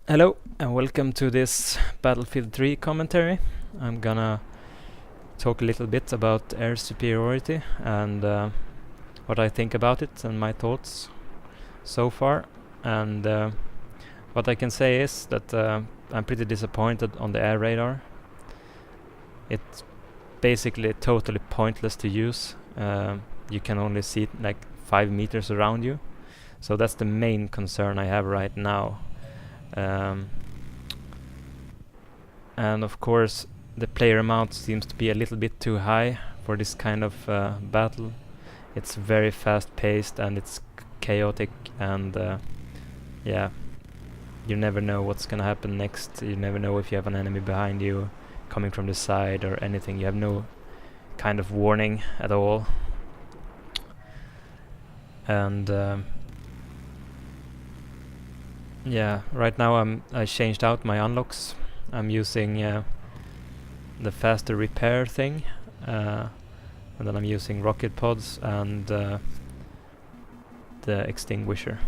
Hello and welcome to this Battlefield 3 commentary. I'm gonna talk a little bit about Air-Superiority and what I think about it and my thoughts so far. And what I can say is that I'm pretty disappointed on the air radar. It's basically totally pointless to use. You can only see it like 5 meters around you. So that's the main concern I have right now. And of course the player amount seems to be a little bit too high for this kind of battle. It's very fast paced and it's chaotic, and yeah, you never know what's gonna happen next. You never know if you have an enemy behind you coming from the side or anything. You have no kind of warning at all. And yeah, right now I changed out my unlocks. I'm using the faster repair thing, and then I'm using rocket pods and the extinguisher.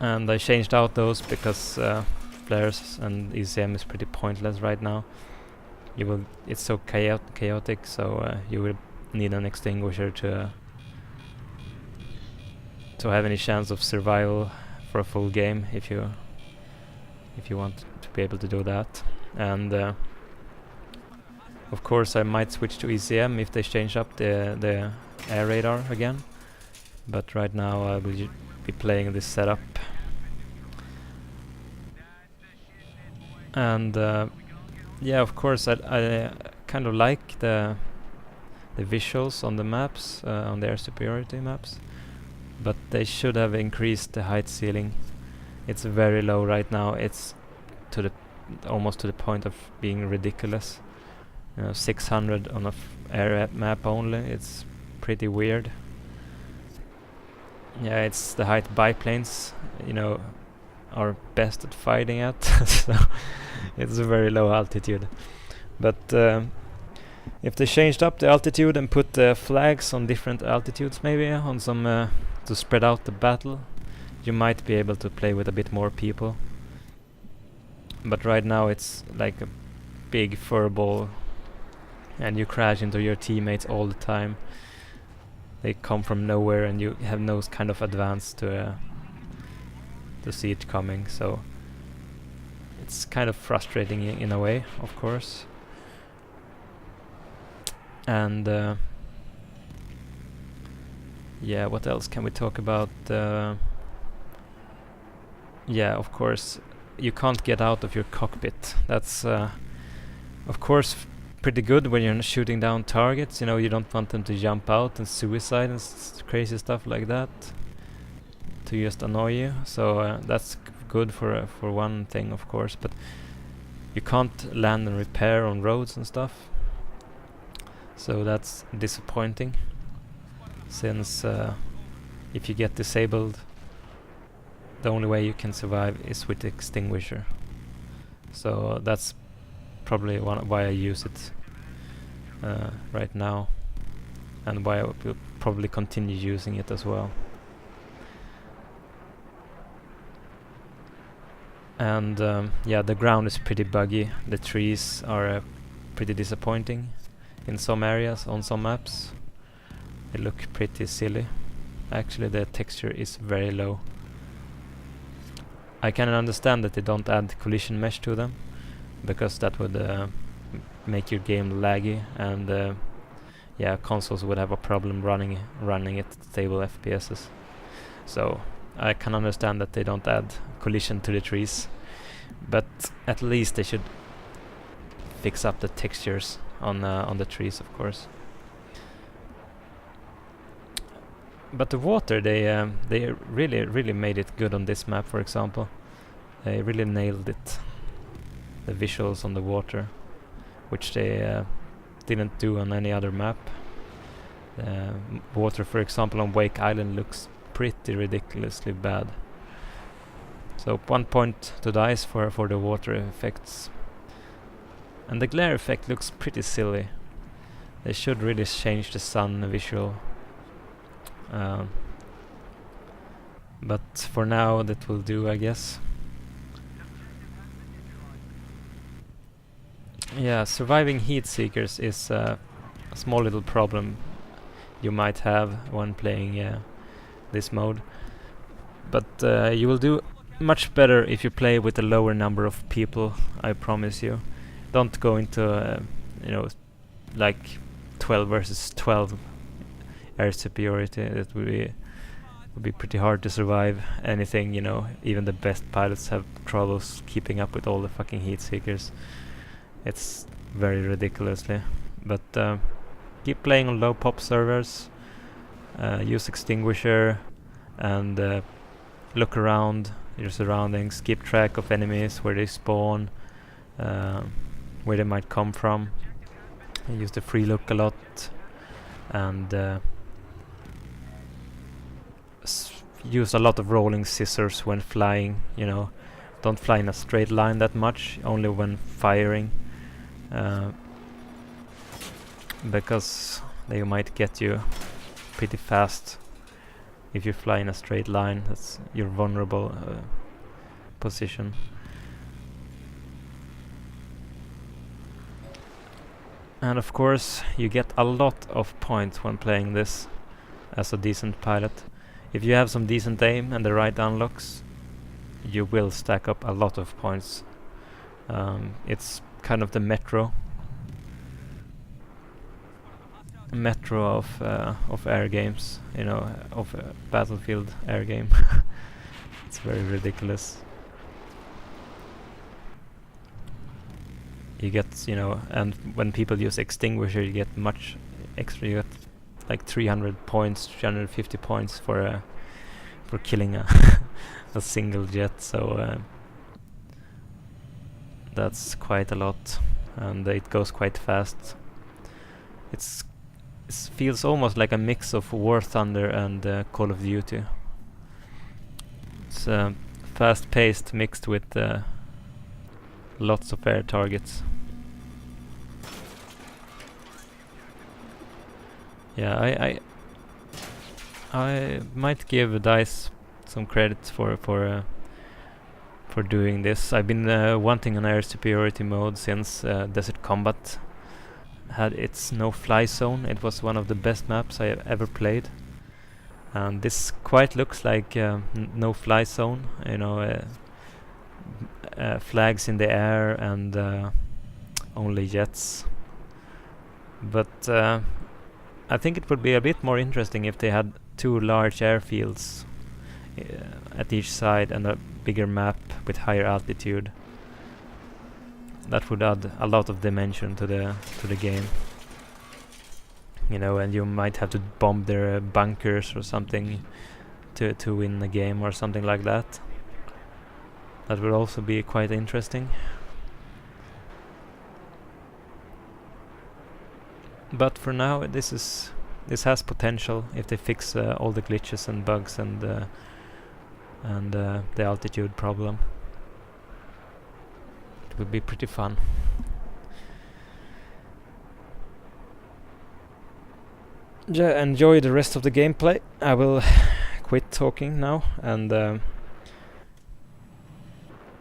And I changed out those because flares and ECM is pretty pointless right now. It's so chaotic, so you will need an extinguisher to have any chance of survival for a full game if you want to be able to do that. And of course I might switch to ECM if they change up the air radar again, but right now I will be playing this setup. And yeah, of course I kind of like the visuals on the maps, on the Air-Superiority maps, but they should have increased the height ceiling. It's very low right now. It's almost to the point of being ridiculous. 600 on a air map only. It's pretty weird. Yeah, it's the height biplanes, are best at fighting at. So it's a very low altitude. But if they changed up the altitude and put flags on different altitudes, maybe on some to spread out the battle, you might be able to play with a bit more people. But right now it's like a big furball and you crash into your teammates all the time. They come from nowhere and you have no kind of advance to see it coming, so it's kind of frustrating in a way, of course. And yeah, what else can we talk about? Yeah, of course, you can't get out of your cockpit. That's of course pretty good when you're shooting down targets. You don't want them to jump out and suicide and crazy stuff like that to just annoy you. So that's good for one thing, of course, but you can't land and repair on roads and stuff. So that's disappointing, since if you get disabled, the only way you can survive is with the extinguisher. So that's probably why I use it right now, and why I will probably continue using it as well. And yeah, the ground is pretty buggy. The trees are pretty disappointing in some areas on some maps. They look pretty silly. Actually, the texture is very low. I can understand that they don't add collision mesh to them, because that would make your game laggy, and yeah, consoles would have a problem running it at stable FPSs. So I can understand that they don't add collision to the trees, but at least they should fix up the textures on the trees, of course. But the water, they really made it good on this map, for example. They really nailed it. The visuals on the water, which they didn't do on any other map. Water, for example, on Wake Island looks pretty ridiculously bad. So 1 point to dice for the water effects. And the glare effect looks pretty silly. They should really change the sun visual. But for now that will do, I guess. Yeah, surviving heat seekers is a small little problem you might have when playing this mode. But you will do much better if you play with a lower number of people, I promise you. Don't go into, you know, like 12 versus 12 air superiority. It would be pretty hard to survive anything, you know. Even the best pilots have troubles keeping up with all the fucking heat seekers. It's very ridiculously. But keep playing on low pop servers. Use extinguisher and look around your surroundings. Keep track of enemies, where they spawn, where they might come from. Use the free look a lot, and use a lot of rolling scissors when flying. You know, don't fly in a straight line that much, only when firing, because they might get you pretty fast. If you fly in a straight line, that's your vulnerable position. And of course, you get a lot of points when playing this as a decent pilot. If you have some decent aim and the right unlocks, you will stack up a lot of points. It's kind of the metro of air games, you know, of a Battlefield air game. It's very ridiculous. You get, you know, and when people use extinguisher, you get much extra. You get like 300 points, 350 points for killing a a single jet. So that's quite a lot, and it goes quite fast. It feels almost like a mix of War Thunder and Call of Duty. It's fast-paced mixed with lots of air targets. Yeah, I might give DICE some credit for doing this. I've been wanting an air superiority mode since Desert Combat had its no-fly zone. It was one of the best maps I have ever played, and this quite looks like no-fly zone. You know, flags in the air and only jets. But I think it would be a bit more interesting if they had 2 large airfields at each side and a bigger map with higher altitude. That would add a lot of dimension to the game. You know, and you might have to bomb their bunkers or something to win the game or something like that. That would also be quite interesting. But for now, this has potential if they fix all the glitches and bugs and the altitude problem. It would be pretty fun. Yeah, enjoy the rest of the gameplay. I will quit talking now, and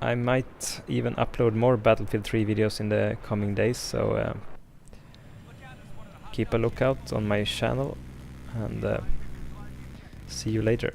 I might even upload more Battlefield 3 videos in the coming days, so keep a lookout on my channel, and see you later.